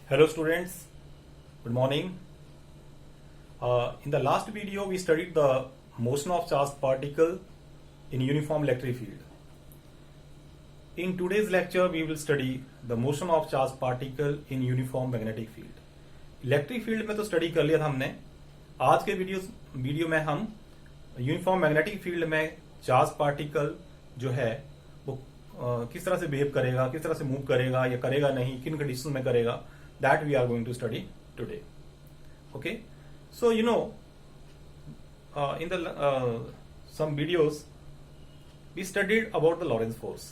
Hello students, good morning. In the last video we studied the motion of charged particle in uniform electric field. In today's lecture we will study the motion of charged particle in uniform magnetic field. Electric field में तो study कर लिया था हमने. आज के video में हम यूनिफॉर्म मैग्नेटिक फील्ड में चार्ज पार्टिकल जो है वो किस तरह से बिहेव करेगा, किस तरह से मूव करेगा या करेगा नहीं, किन कंडीशन में करेगा, that we are going to study today. Okay, so in the some videos we studied about the Lorentz force.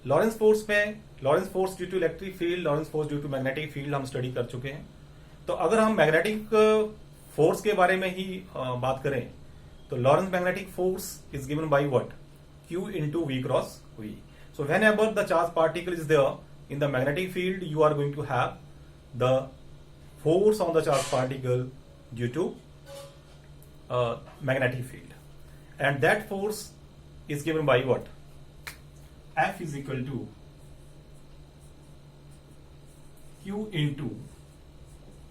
Lorentz force में Lorentz force due to electric field, Lorentz force due to magnetic field हम study कर चुके हैं. तो अगर हम magnetic force के बारे में ही बात करें तो Lorentz magnetic force is given by what? Q into V cross V. So whenever the charge particle is there in the magnetic field, you are going to have the force on the charged particle due to magnetic field, and that force is given by what? F is equal to Q into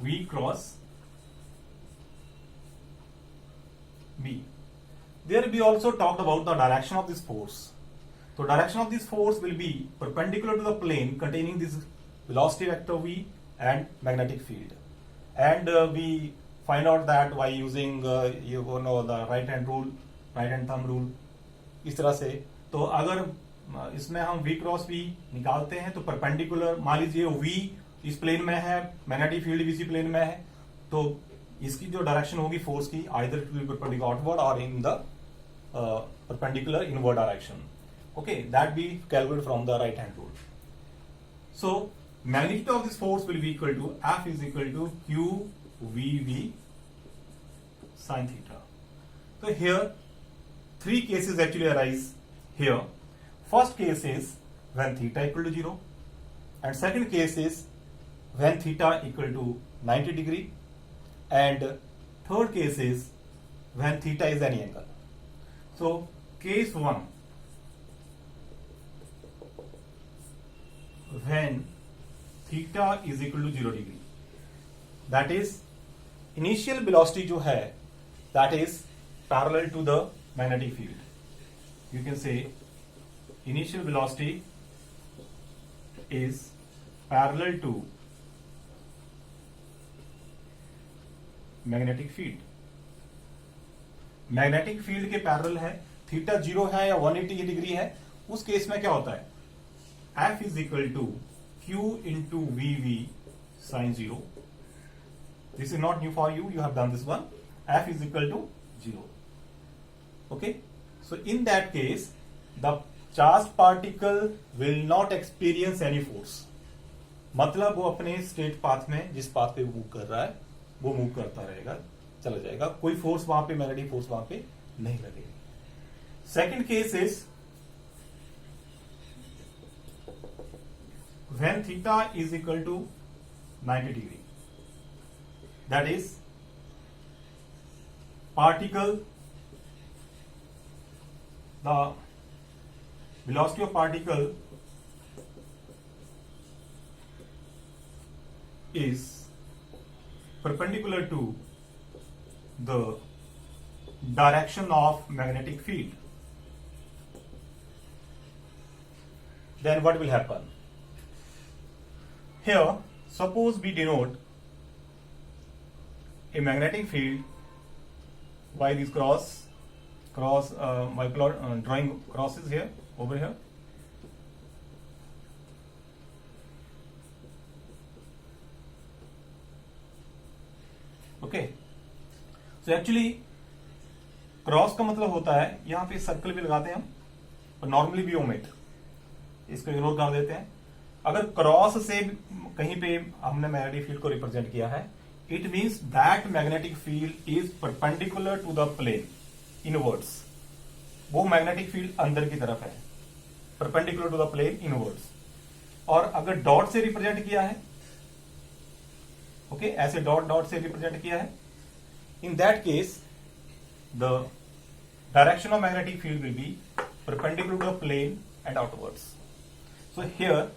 V cross B. There we also talked about the direction of this force. So direction of this force will be perpendicular to the plane containing this velocity vector V and magnetic field, and we find out that by using the right hand thumb rule. इस तरह से तो अगर इसमें हम V cross V निकालते हैं तो परपेंडिकुलर, मान लीजिए V इस प्लेन में है, मैग्नेटिक फील्ड भी इसी प्लेन में है, तो इसकी जो डायरेक्शन होगी फोर्स की, either it will be perpendicular outward or in the perpendicular inward direction. Okay, that we calculate from the right hand rule. So magnitude of this force will be equal to F is equal to Q VV sin theta. So here three cases actually arise here. First case is when theta equal to 0, and second case is when theta equal to 90 degree, and third case is when theta is any angle. So case 1, when theta is equal to 0 degree, that is initial velocity जो है that is parallel to the magnetic field. You can say initial velocity is parallel to magnetic field. Magnetic field के parallel है, theta 0 है या 180 degree है, उस case में क्या होता है? F is equal to Q into VV sin 0. This is not new for you. You have done this one. F is equal to 0. Okay. So in that case, the charged particle will not experience any force. मतलब वो अपने state path में जिस path पे move कर रहा है वो मूव करता रहेगा, चला जाएगा, कोई फोर्स वहां पे, मैग्नेटिक फोर्स वहां पे नहीं लगेगी. Second case is when theta is equal to 90 degree, that is particle, the velocity of particle is perpendicular to the direction of magnetic field. Then what will happen? Here, suppose we denote a magnetic field by this by drawing crosses here, over here. Okay, so actually cross का मतलब होता है, यहाँ पे circle भी लगाते हैं हम और नॉर्मली भी ओमिट, इसको इग्नोर कर देते हैं. अगर क्रॉस से कहीं पे हमने मैग्नेटिक फील्ड को रिप्रेजेंट किया है, it means that magnetic field is perpendicular to the plane inwards. वो मैग्नेटिक फील्ड अंदर की तरफ है, perpendicular to the plane inwards. और अगर डॉट से रिप्रेजेंट किया है, ओके, ऐसे डॉट से रिप्रेजेंट किया है, in that case the direction of magnetic field will be perpendicular to the plane and outwards. So here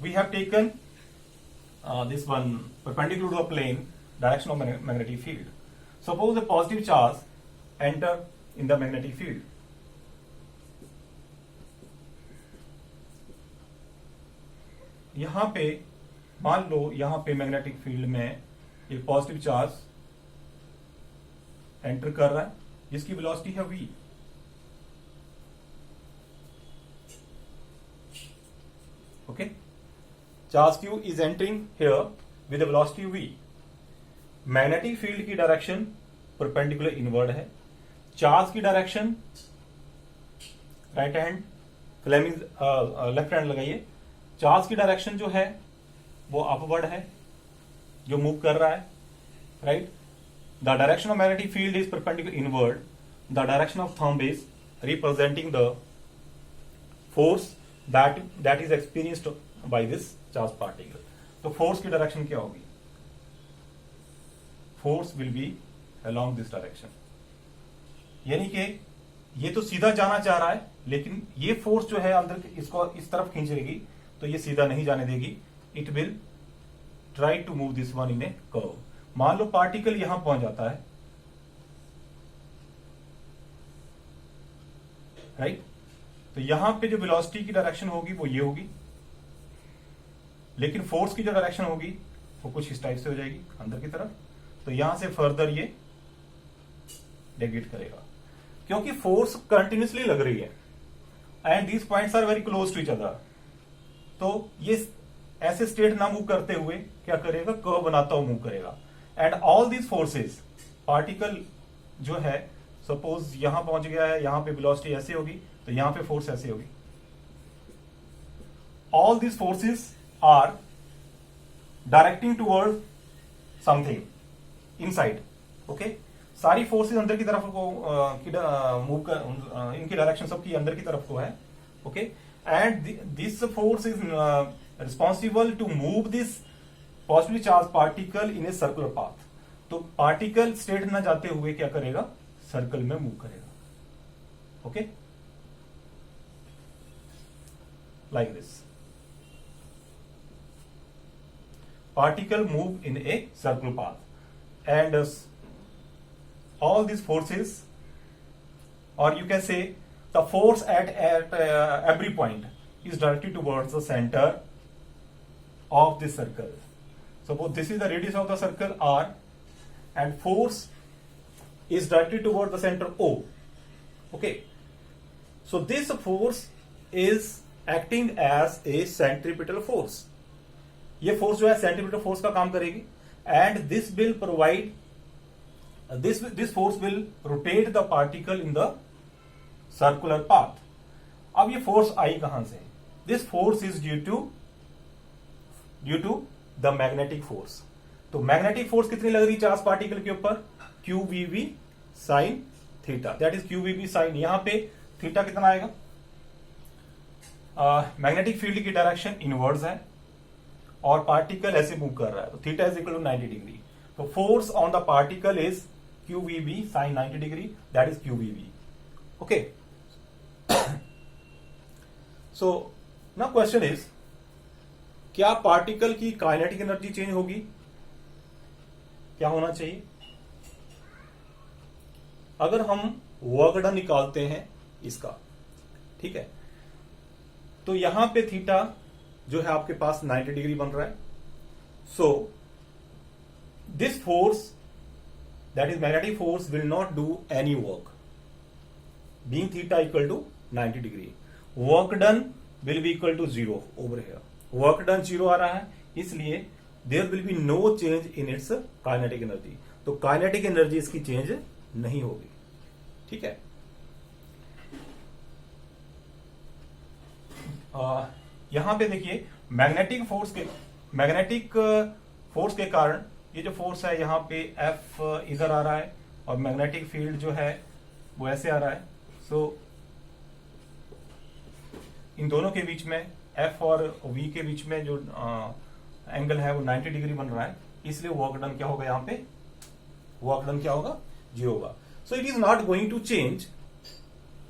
we have taken this one perpendicular to the plane direction of magnetic field. Suppose a positive charge enter in the magnetic field. यहां पे मान लो यहां पे magnetic field में एक positive charge enter कर रहा है जिसकी वेलोसिटी है v. Okay, charge q is entering here with velocity v. Magnetic field की डायरेक्शन परपेंडिकुलर इनवर्ड है, चार्ज की direction right hand Fleming left hand लगाइए, चार्ज की डायरेक्शन जो है वो अपवर्ड है जो मूव कर रहा है, right. The direction of magnetic field is perpendicular inward. The direction of thumb is representing the force that is experienced by this charge particle. तो फोर्स की डायरेक्शन क्या होगी? Force will B along this direction. यानी कि ये तो सीधा जाना चाह रहा है लेकिन ये फोर्स जो है अंदर इसको इस तरफ खींचेगी तो ये सीधा नहीं जाने देगी. It will try to move this one in a curve. मान लो पार्टिकल यहां पहुंच जाता है, राइट. तो यहां पे जो वेलोसिटी की डायरेक्शन होगी वो ये होगी, लेकिन फोर्स की जो डायरेक्शन होगी वो कुछ इस टाइप से हो जाएगी अंदर की तरफ. तो यहां से फर्दर ये डेविएट करेगा क्योंकि फोर्स कंटिन्यूसली लग रही है and these points are very close to each other. तो ये ऐसे स्टेट ना मूव करते हुए क्या करेगा? कर्व बनाता हुआ मूव करेगा. And all these forces, particle जो है सपोज यहां पहुंच गया है, यहां पे वेलोसिटी ऐसे होगी तो यहां पे फोर्स ऐसे होगी. All these forces are directing toward something inside. Okay, सारी फोर्सेस अंदर की तरफ को मूव कर, इनकी डायरेक्शन सबकी अंदर की तरफ को है. Okay, and this force is responsible to move this positively charged particle in a circular path. तो पार्टिकल स्ट्रेट ना जाते हुए क्या करेगा? सर्कल में मूव करेगा. Okay, like this particle move in a circular path and all these forces, or you can say the force at every point is directed towards the center of this circle. Suppose this is the radius of the circle R and force is directed towards the center O. Okay, so this force is acting as a centripetal force. ये force जो है centimetre force का काम करेगी and this will provide this force will rotate the particle in the circular path. अब ये force आई कहां से? This force is due to the magnetic force. तो मैग्नेटिक फोर्स कितनी लग रही चार्ज पार्टिकल के ऊपर? QVV sine theta, that is QVV sine. यहां पे थीटा कितना आएगा? मैग्नेटिक फील्ड की डायरेक्शन इनवर्ड्स है और पार्टिकल ऐसे मूव कर रहा है तो theta is equal to 90 degree. तो force on the particle is QVB sine 90 degree, that is QVB. Okay, so now question is, क्या पार्टिकल की काइनेटिक एनर्जी चेंज होगी? क्या होना चाहिए? अगर हम वर्क डन निकालते हैं इसका, ठीक है, तो यहां पे थीटा जो है आपके पास 90 डिग्री बन रहा है. So this force that is magnetic force will not do any work being theta equal to 90 degree. Work done will be equal to 0 over here. Work done 0 आ रहा है इसलिए there will be no change in its kinetic energy. तो kinetic energy इसकी change नहीं होगी. ठीक है, यहां पे देखिए मैग्नेटिक फोर्स के कारण ये जो फोर्स है यहां पे F इधर आ रहा है और मैग्नेटिक फील्ड जो है वो ऐसे आ रहा है. सो इन दोनों के बीच में F और V के बीच में जो एंगल है वो 90 डिग्री बन रहा है, इसलिए वर्क डन क्या होगा? यहां पे वर्क डन क्या होगा? 0 होगा. So it is not going to change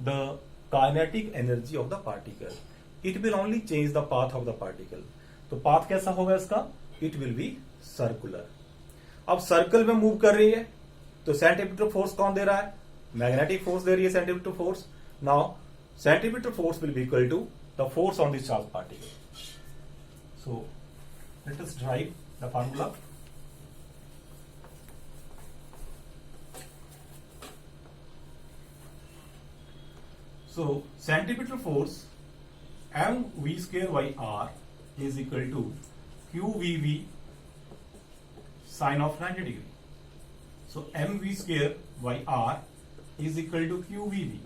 the kinetic energy of the particle. It will only change the path of the particle. तो पाथ कैसा होगा इसका? It will B circular. अब सर्कल में मूव कर रही है तो सेंटीमीटर फोर्स कौन दे रहा है? मैग्नेटिक फोर्स दे रही है, centimetre force. Now centimetre force will be equal to the force on this charge particle. So let us derive the formula. So centimeter force mv square by r is equal to qvv sine of 90 degree. So mv square by r is equal to qvv.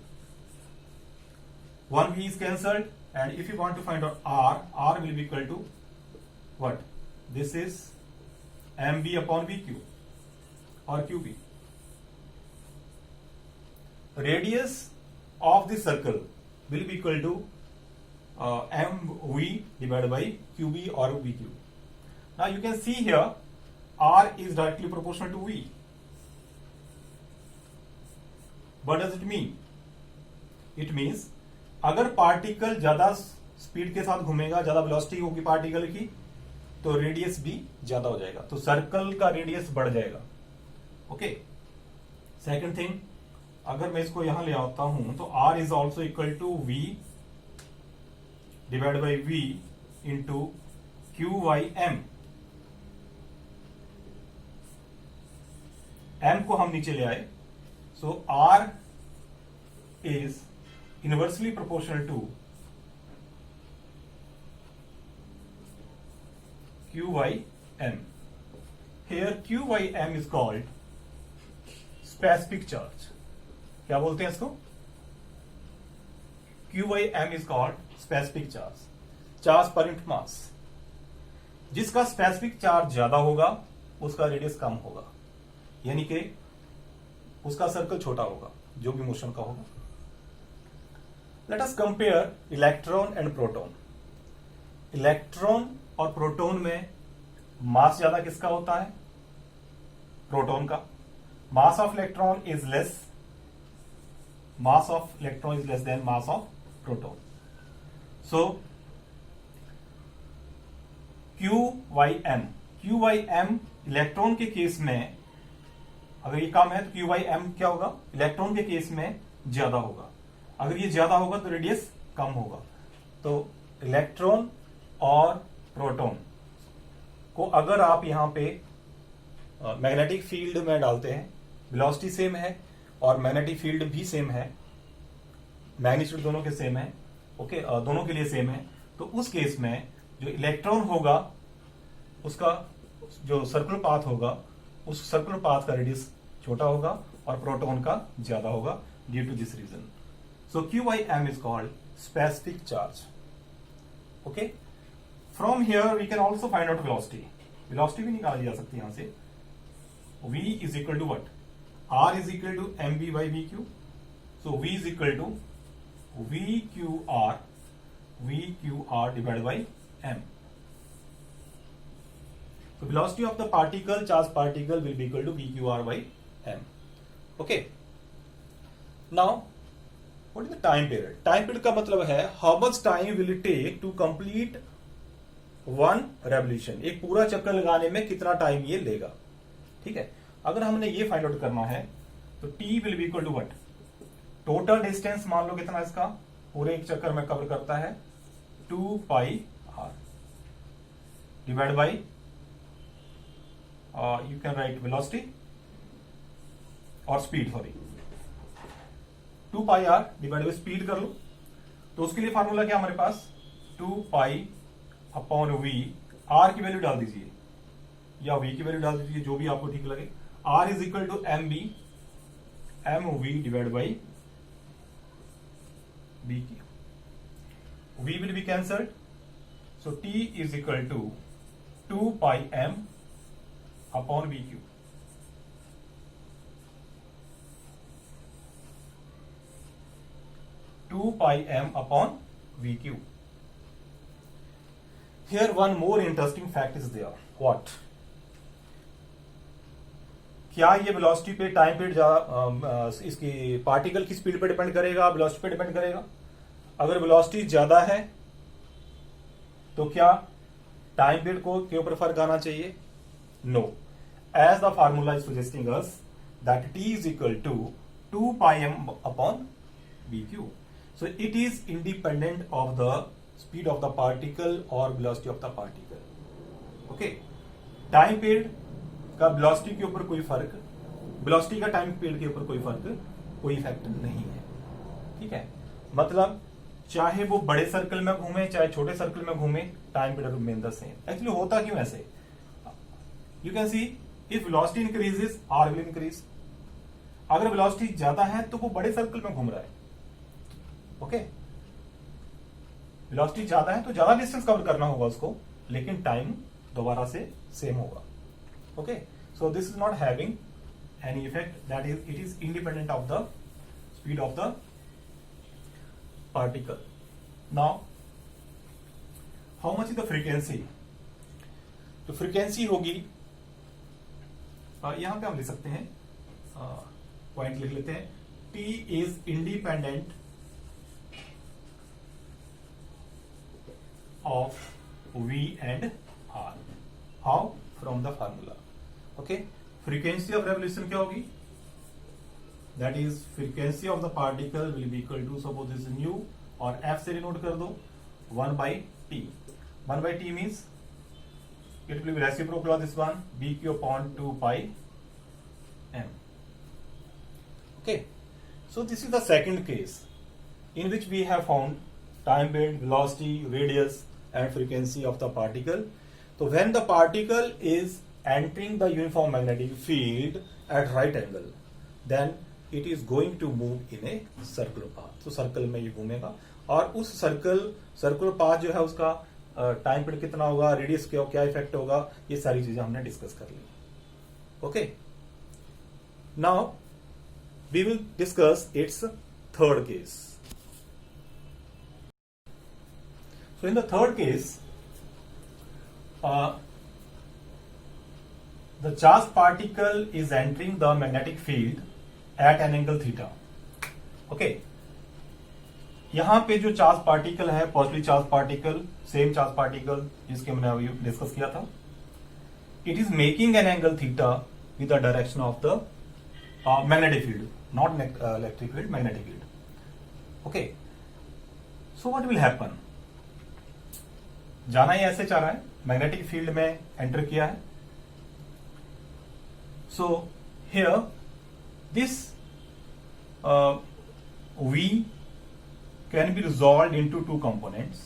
One v is cancelled, and if you want to find out r will be equal to what? This is mv upon vq or qv. Radius of the circle will be equal to mv divided by qb or vq. Now you can see here r is directly proportional to v. What does it mean? It means अगर particle ज्यादा speed के साथ घूमेगा, ज्यादा velocity होगी particle की, तो radius भी ज्यादा हो जाएगा, तो सर्कल का रेडियस बढ़ जाएगा। ओके, सेकंड थिंग, अगर मैं इसको यहां ले आता हूं तो r is also equal to v divide by v into q by m. m को हम नीचे ले आए, so r is inversely proportional to q by m. Here q by m is called specific charge. क्या बोलते हैं इसको? Q by m is called specific charge, charge per unit mass. जिसका स्पेसिफिक चार्ज ज्यादा होगा उसका रेडियस कम होगा, यानी कि उसका सर्कल छोटा होगा जो भी मोशन का होगा। Let us compare electron and proton. Electron और प्रोटॉन में मास ज्यादा किसका होता है? प्रोटॉन का। Mass of electron is less, mass of electron is less than mass of proton. So QYM electron के केस में अगर ये कम है तो QYM क्या होगा? इलेक्ट्रॉन के केस में ज्यादा होगा। अगर ये ज्यादा होगा तो रेडियस कम होगा। तो इलेक्ट्रॉन और प्रोटॉन को अगर आप यहां पे मैग्नेटिक फील्ड में डालते हैं, वेलोसिटी सेम है और मैग्नेटिक फील्ड भी सेम है, मैग्नीट्यूड दोनों के सेम है, ओके, दोनों के लिए सेम है, तो उस केस में जो इलेक्ट्रॉन होगा उसका जो सर्कुलर पाथ होगा, उस सर्कुलर पाथ का रेडियस छोटा होगा और प्रोटॉन का ज्यादा होगा, due to this reason. So QYM is called specific charge. Okay, from here we can also find out velocity. Velocity भी निकाली जा सकती है यहां से। V is equal to what? R is equal to mv by vq. So V is equal to VQR divided by m. So velocity of the particle, charge particle, will be equal to VQR by m. Okay. Now, what is the time period? Time period का मतलब है how much time will it take to complete one revolution. एक पूरा चक्कर लगाने में कितना time ये लेगा, ठीक है। अगर हमने ये फाइंड आउट करना है तो t will be equal to what? Total distance मान लो कितना इसका पूरे एक चक्कर में कवर करता है, 2 pi r divide by you can write velocity और speed, sorry 2 pi r divide by speed कर लो। तो उसके लिए फार्मूला क्या हमारे पास? 2 पाई अपॉन v, r की वैल्यू डाल दीजिए या v की वैल्यू डाल दीजिए, जो भी आपको ठीक लगे। r is equal to mv divide by bq. v will be cancelled, so t is equal to 2 pi m upon bq. Two pi m upon vq. Here one more interesting fact is there. What? क्या ये velocity पे time period ज्यादा इसकी particle की speed पे depend करेगा, velocity पे depend करेगा? अगर वेलोसिटी ज्यादा है तो क्या टाइम पीरियड को के ऊपर फर्क आना चाहिए? No, as the formula is suggesting us that T is equal to 2 pi m upon bq. So it is independent of the speed of the particle or velocity of the particle. Okay, time period का velocity के ऊपर कोई फर्क, velocity का time period के ऊपर कोई फर्क, कोई इफेक्ट नहीं है. ठीक है, मतलब चाहे वो बड़े सर्कल में घूमे चाहे छोटे सर्कल में घूमे, time period remain the same. Actually होता क्यों ऐसे? You can see if velocity increases R will increase. अगर वेलोसिटी ज्यादा है तो वो बड़े सर्कल में घूम रहा है. ओके, वेलोसिटी ज्यादा है तो ज्यादा डिस्टेंस कवर करना होगा उसको, लेकिन टाइम दोबारा से सेम होगा. Okay, so this is not having any effect, that is it is independent of the speed of the particle. Now how much is the frequency? तो फ्रीक्वेंसी होगी, यहां पे हम लिख सकते हैं, पॉइंट लिख लेते हैं, T is independent of V and R. How? From the formula. Okay, frequency of revolution क्या होगी? That is frequency of the particle will be equal to, suppose this is nu, और F से denote कर दो 1/T. 1/T means it will be reciprocal of this one, bq upon 2 pi m. Okay, so this is the second case in which we have found time period, velocity, radius and frequency of the particle. So when the particle is entering the uniform magnetic field at right angle, then it is going to move in a circular path. So circle में ये घूमेगा, और उस circular path जो है उसका time period कितना होगा, रेडियस क्या इफेक्ट होगा, ये सारी चीजें हमने डिस्कस कर ली. Okay, now we will discuss its third case. So in the third case, the charge particle is entering the magnetic field at an angle theta. Okay, यहां पे जो चार्ज पार्टिकल है, positive charge particle, same charge particle जिसके मैंने अभी discuss किया था, it is making an angle theta with the direction of the magnetic field, not electric field, magnetic field. Okay, so what will happen? जाना ही ऐसे चाह रहा है, मैग्नेटिक फील्ड में एंटर किया है. So here this V can be resolved into two components.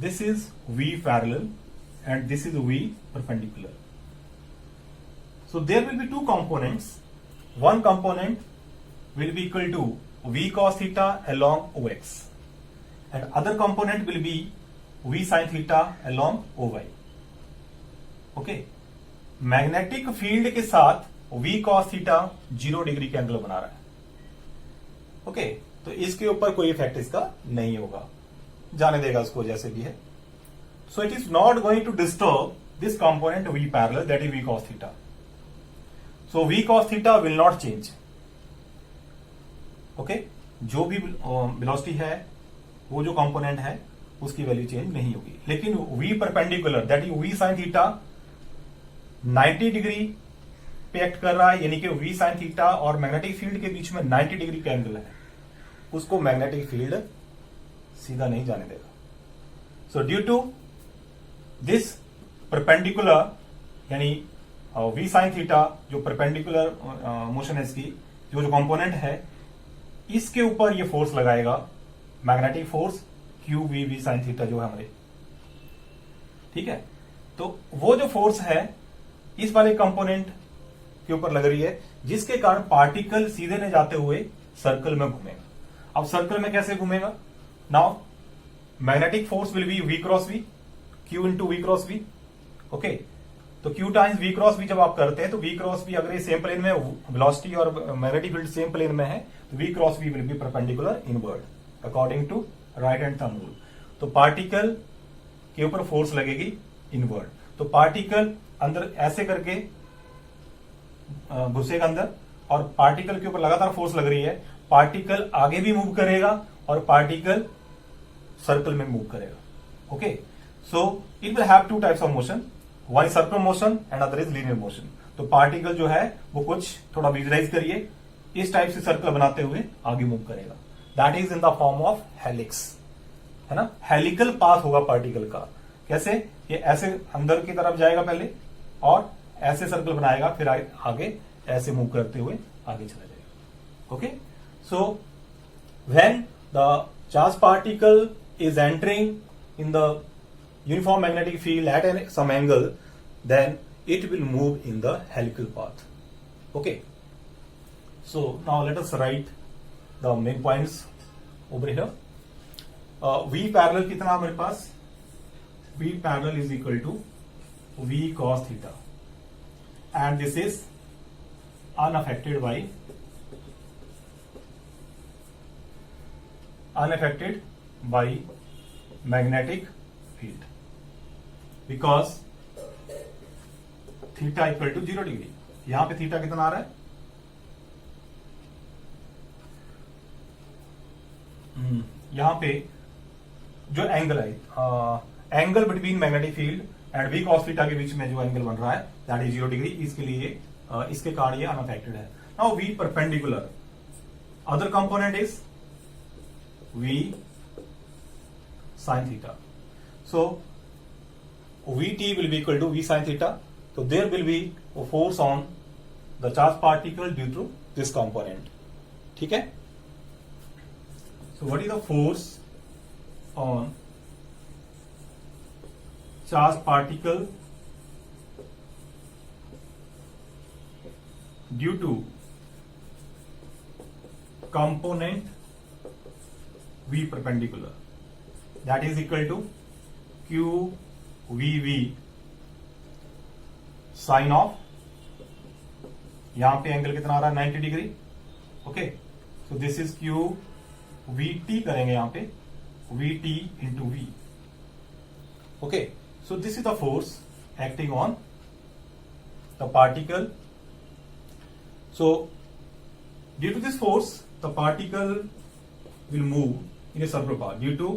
This is V parallel and this is V perpendicular. So there will be two components. One component will be equal to V cos theta along OX, and other component will be V sin theta along OY. Okay, magnetic field के साथ V cos theta 0 degree के angle बना रहा है. Okay, तो इसके ऊपर कोई इफेक्ट इसका नहीं होगा, जाने देगा उसको जैसे भी है. So it is not going to disturb this component V parallel, that is V cos theta. So V cos theta will not change. Okay, जो भी वेलोसिटी है, वो जो कंपोनेंट है उसकी वैल्यू चेंज नहीं होगी, लेकिन V perpendicular, that is V sin theta 90 degree पे एक्ट कर रहा है, यानी कि V sin थीटा और मैग्नेटिक फील्ड के बीच में 90 डिग्री का एंगल है, उसको मैग्नेटिक फील्ड सीधा नहीं जाने देगा. So due to this perpendicular, यानी V sin थीटा जो परपेंडिकुलर मोशन है, इसकी जो कंपोनेंट है, इसके ऊपर ये फोर्स लगाएगा, magnetic force QV sin theta जो है हमारे. ठीक है, तो वो जो फोर्स है इस वाले कंपोनेंट के ऊपर लग रही है, जिसके कारण पार्टिकल सीधे न जाते हुए सर्कल में घूमेगा. अब सर्कल में कैसे घूमेगा? Now magnetic force will B V cross V, Q into V cross V. Okay, तो Q times V cross V जब आप करते हैं तो V क्रॉस V, अगर ये सेम प्लेन में, वेलोसिटी और मैग्नेटिक फील्ड सेम प्लेन में है, तो V cross V will be perpendicular inward according to right hand thumb rule. तो पार्टिकल के ऊपर फोर्स लगेगी इनवर्ड, तो पार्टिकल अंदर ऐसे करके घुसेगा अंदर, और पार्टिकल के ऊपर लगातार फोर्स लग रही है, पार्टिकल आगे भी मूव करेगा और पार्टिकल सर्कल में मूव करेगा। Okay, so it will have two types of motion, one circular motion and other is linear motion. तो पार्टिकल जो है वो कुछ थोड़ा विजुलाइज करिए, इस टाइप से सर्कल बनाते हुए आगे मूव करेगा, that is in the form of helix, है ना। हेलिकल पाथ होगा पार्टिकल का। कैसे? ये ऐसे अंदर की तरफ जाएगा पहले और ऐसे सर्कल बनाएगा, फिर आगे ऐसे मूव करते हुए आगे चला जाएगा। Okay, so when the charge particle is entering in the uniform magnetic field at some angle, then it will move in the helical path. Okay, so now let us write the main points over here. V parallel कितना हमारे पास? V parallel is equal to V cos theta, and this is unaffected by magnetic field because theta equal to 0 degree. यहां पे theta कितना आ रहा है? यहां पे जो एंगल है, angle between magnetic field and V cos theta के बीच में जो एंगल बन रहा है दैट इज 0 डिग्री। इसके लिए इसके कारण ये अनअफेक्टेड है। Now V perpendicular, other component is V sin theta. So Vt will be equal to V sin theta. So there will be a force on the charged particle due to this component. ठीक है? So what is the force on charged particle due to component V perpendicular, that is equal to QVV sine of, यहां पे angle कितना आ रहा है 90 degree. Okay, so this is q V T करेंगे यहां पे V T into V. Okay, so this is the force acting on the particle. So due to this force the particle will move in a circular path. Due to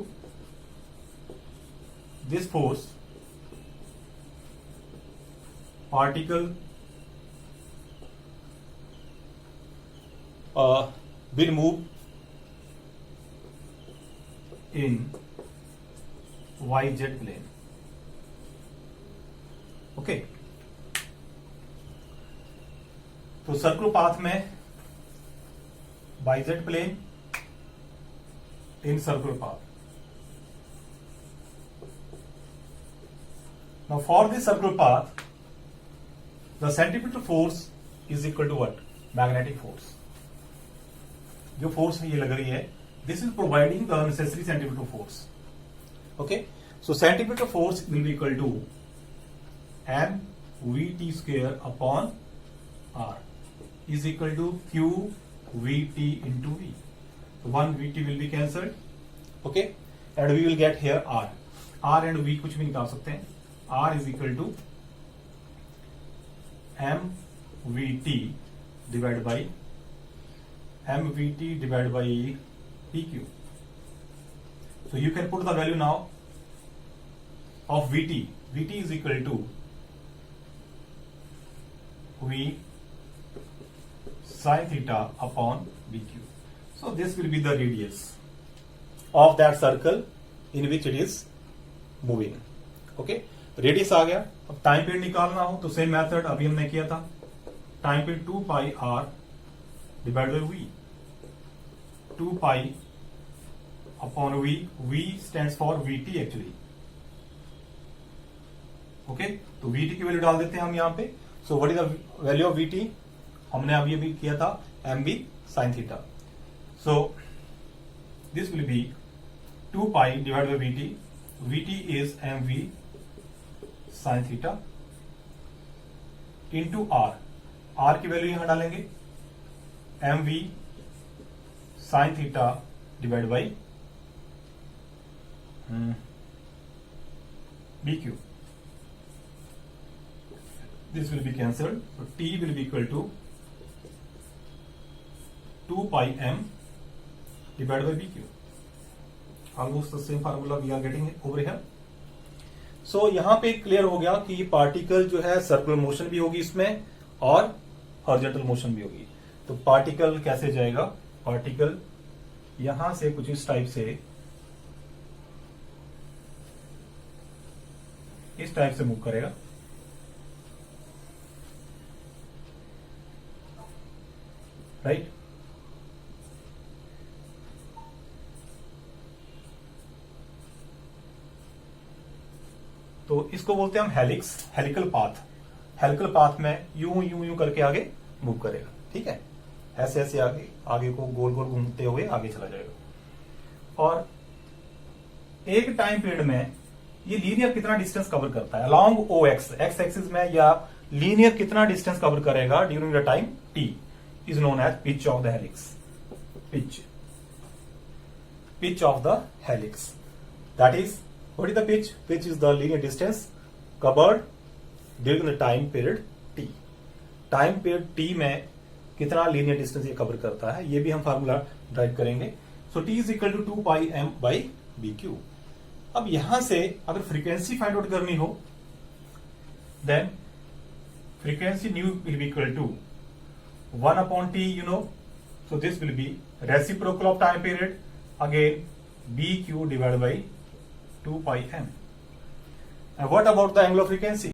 this force, particle will move in YZ plane. Okay, तो circular path में YZ plane in circular path. Now for this circular path, the centripetal force is equal to what? Magnetic force. जो force ये लग रही है, this is providing the necessary centripetal force. Okay, so centripetal force will be equal to m Vt square upon r is equal to q Vt into V. So 1 Vt will be cancelled, okay, and we will get here R. R and V कुछ भी निकाल सकते हैं। R is equal to m Vt divided by PQ. So you can put the value now of Vt. Vt is equal to V sin theta upon BQ. So this will be the radius of that circle in which it is moving. Okay, radius आ गया। अब time period निकालना हो तो same method अभी हमने किया था, time period 2 pi r divide by v, 2 pi upon v, v stands for vt actually. Okay, तो vt की वैल्यू डाल देते हैं हम यहाँ पे। So what is the value of vt? हमने अभी किया था mv sin theta. So this will be 2 pi divided by Vt. Vt is mv sin theta into r. R की वैल्यू यहां डालेंगे mv sin theta divided by bq. This will be cancelled. So T will be equal to 2 pi m divided by bq. Almost the same formula we are getting over here. So यहां पे clear हो गया कि particle जो है circular motion भी होगी इसमें और हॉरिजॉन्टल मोशन भी होगी. तो पार्टिकल कैसे जाएगा? पार्टिकल यहां से कुछ इस टाइप से मूव करेगा. राइट. तो इसको बोलते हैं हम helix, helical path. Helical path में यूं करके आगे मूव करेगा. ठीक है, ऐसे ऐसे आगे को गोल गोल घूमते हुए आगे चला जाएगा. और एक टाइम पीरियड में ये लीनियर कितना डिस्टेंस कवर करता है अलोंग ओ एक्स एक्सिस में, या लीनियर कितना डिस्टेंस कवर करेगा during the time T is known as pitch of the helix. Pitch of the helix, that is what is the pitch? Pitch is the linear distance covered during the time period t. Time period t में कितना linear distance ये cover करता है, ये भी हम formula derive करेंगे. So t is equal to 2 pi m by B q. अब यहां से अगर फ्रीक्वेंसी फाइंड आउट करनी हो, then frequency nu will be equal to 1 upon T, you know. So this will be reciprocal of time period, again B q divide by 2 pi m. And what about the angular frequency?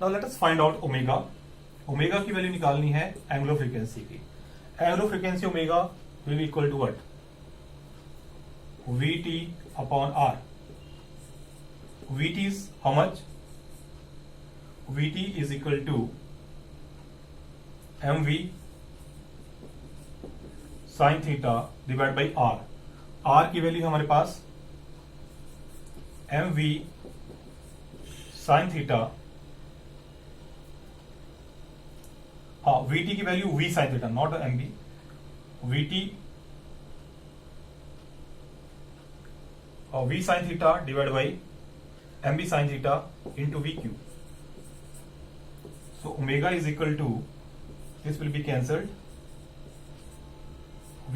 Now let us find out omega. Omega की value निकालनी है angular frequency की. Angular frequency omega will be equal to what? Vt upon r. Vt is how much? Vt is equal to mv sin theta divided by r. r की value हमारे पास mv sin थीटा, हाँ vt की value v sin थीटा, not mv. vt और v sin थीटा divide by mv sin थीटा into vq. So omega is equal to, this will be cancelled,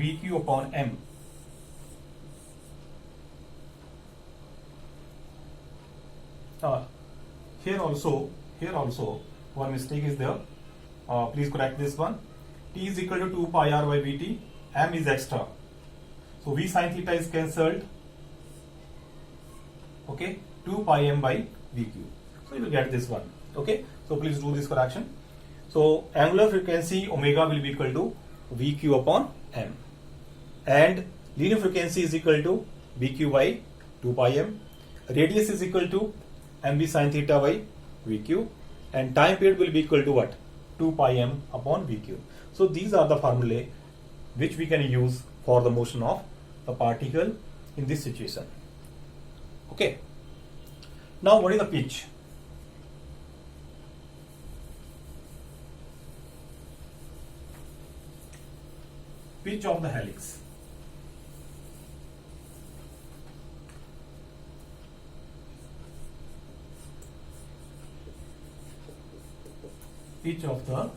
vq upon m. Here also one mistake is there. Please correct this one. T is equal to 2 pi r by Vt. M is extra. So V sin theta is cancelled. Okay, 2 pi m by Vq. So you will get this one. Okay, so please do this correction. So angular frequency omega will be equal to Vq upon m, and linear frequency is equal to Vq by 2 pi m. Radius is equal to mv sin theta by vq, and time period will be equal to what? 2 pi m upon vq. So these are the formulae which we can use for the motion of the particle in this situation. Okay, now what is the pitch? Pitch of the helix. Pitch of the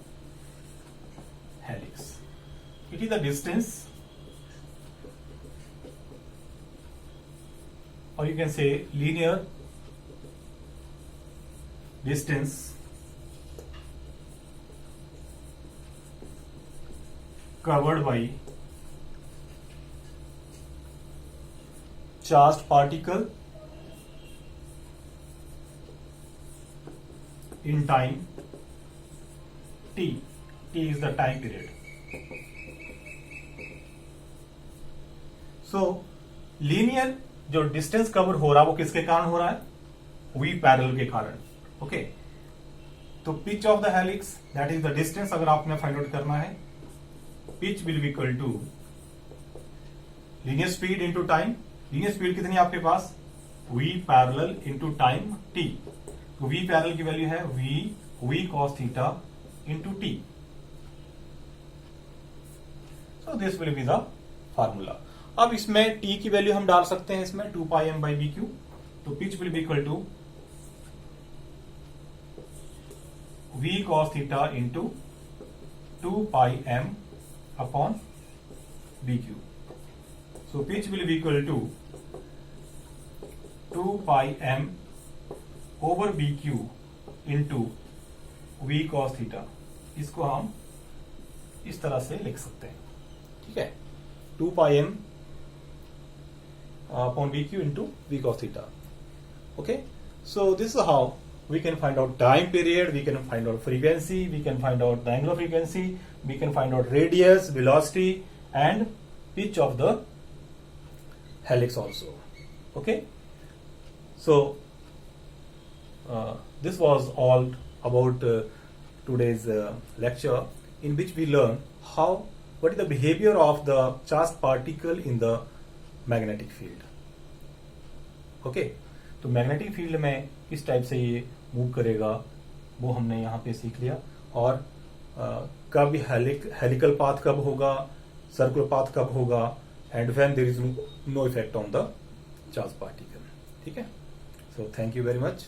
helix. It is the distance, or you can say linear distance covered by charged particle in time t. T is the time period. So linear जो distance cover हो रहा है वो किसके कारण हो रहा है? वी पैरेलल के कारण. ओके, तो pitch of the helix, that is the distance अगर आपने फाइंड आउट करना है. Pitch will be equal to linear speed into time. Linear speed कितनी है आपके पास? V parallel into time t. तो वी पैरेलल की वैल्यू है v cos theta into t. So this will be the formula. अब इसमें t की वैल्यू हम डाल सकते हैं इसमें 2 pi m by B q. तो pitch will be equal to v cos theta into 2 pi m upon B q. So pitch will be equal to 2 pi m over bq into v cos theta. इसको हम इस तरह से लिख सकते हैं, ठीक है, 2 pi m upon bq into v cos theta. Okay, so this is how we can find out time period, we can find out frequency, we can find out the angular frequency, we can find out radius, velocity and pitch of the helix also. Okay, so this was all about today's lecture, in which we learn what is the behavior of the charged particle in the magnetic field. Okay, तो magnetic field में किस type से ये move करेगा वो हमने यहाँ पे सीख लिया, और कब हेलिकल पाथ कब होगा, सर्कुलर पाथ कब होगा, and when there is no effect on the charge particle. ठीक है, so thank you very much.